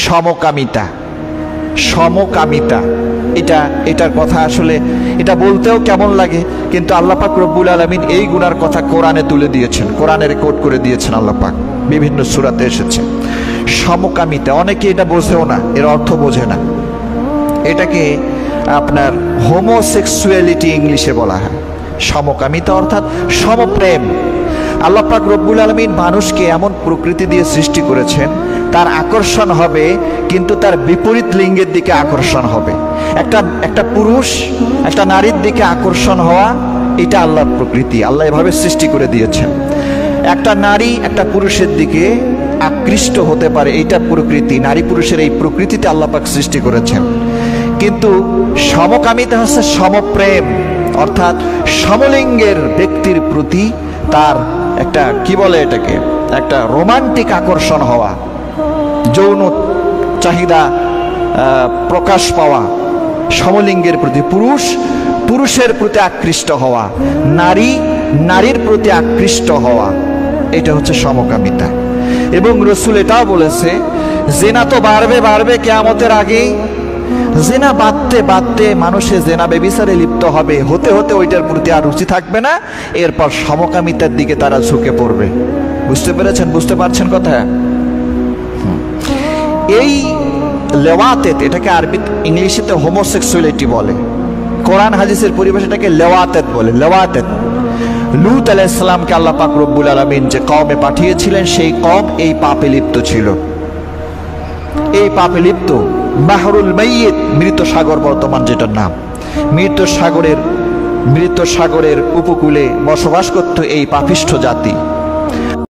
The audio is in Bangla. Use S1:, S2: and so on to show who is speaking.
S1: সমকামিতা। সমকামিতা এটার কথা আসলে এটা বলতেও কেমন লাগে, কিন্তু আল্লাহ পাক রব্বুল আলামিন এই গুনার কথা কোরআনে তুলে দিয়েছেন, কোরআনে রেকর্ড করে দিয়েছেন আল্লাহ পাক, বিভিন্ন সূরাতে এসেছে। সমকামিতা, অনেকে এটা বোঝেও না, এর অর্থ বোঝে না। এটাকে আপনার হোমোসেক্সুয়ালিটি ইংলিশে বলা হয়। সমকামিতা অর্থাৎ সমপ্রেম। আল্লাহ পাক রব্বুল আলামিন মানুষকে এমন প্রকৃতি দিয়ে সৃষ্টি করেছেন, তার আকর্ষণ হবে কিন্তু তার বিপরীত লিঙ্গের দিকে আকর্ষণ হবে। একটা পুরুষ একটা নারীর দিকে আকর্ষণ হওয়া, এটা আল্লাহর প্রকৃতি, আল্লাহ এভাবে সৃষ্টি করে দিয়েছেন। একটা নারী একটা পুরুষের দিকে আকৃষ্ট হতে পারে, এইটা প্রকৃতি, নারী পুরুষের এই প্রকৃতিতে আল্লাহ পাক সৃষ্টি করেছেন। কিন্তু সমকামিতা হচ্ছে সমপ্রেম, অর্থাৎ সমলিঙ্গের ব্যক্তির প্রতি তার একটা কি বলে এটাকে, একটা রোমান্টিক আকর্ষণ হওয়া, যৌন চাহিদা প্রকাশ পাওয়া, সমলিঙ্গের প্রতি পুরুষের প্রতি আকৃষ্ট হওয়া, নারীর প্রতি আকৃষ্ট হওয়া, এটা হচ্ছে সমকামিতা। এবং রসুল এটাও বলেছে, জিনা তো বাড়বে কিয়ামতের আগেই। জিনা বাড়তে মানুষের জিনা ব্যভিচারে লিপ্ত হবে, হতে ওইটার প্রতি আর রুচি থাকবে না, এরপর সমকামিতার দিকে তারা ঝুঁকে পড়বে। বুঝতে পারছেন কথা? এই লেওয়াতেত, এটাকে আরবি ইংলিশেতে হোমোসেক্সুয়ালিটি বলে, কোরআন হাদিসের পরিবেশে এটাকে লেওয়াতেত বলে। লেওয়াতেত লূত আলাইহিস সালামকে আল্লাহ পাক রব্বুল আলামিন যে কওমে পাঠিয়েছিলেন, সেই কওম এই পাপে লিপ্ত ছিল। এই পাপে লিপ্ত বাহরুল মাইয়িত, মৃত সাগর বর্তমান যেটার নাম, মৃত সাগরের উপকূলে বসবাস করত এই পাপিষ্ঠ জাতি।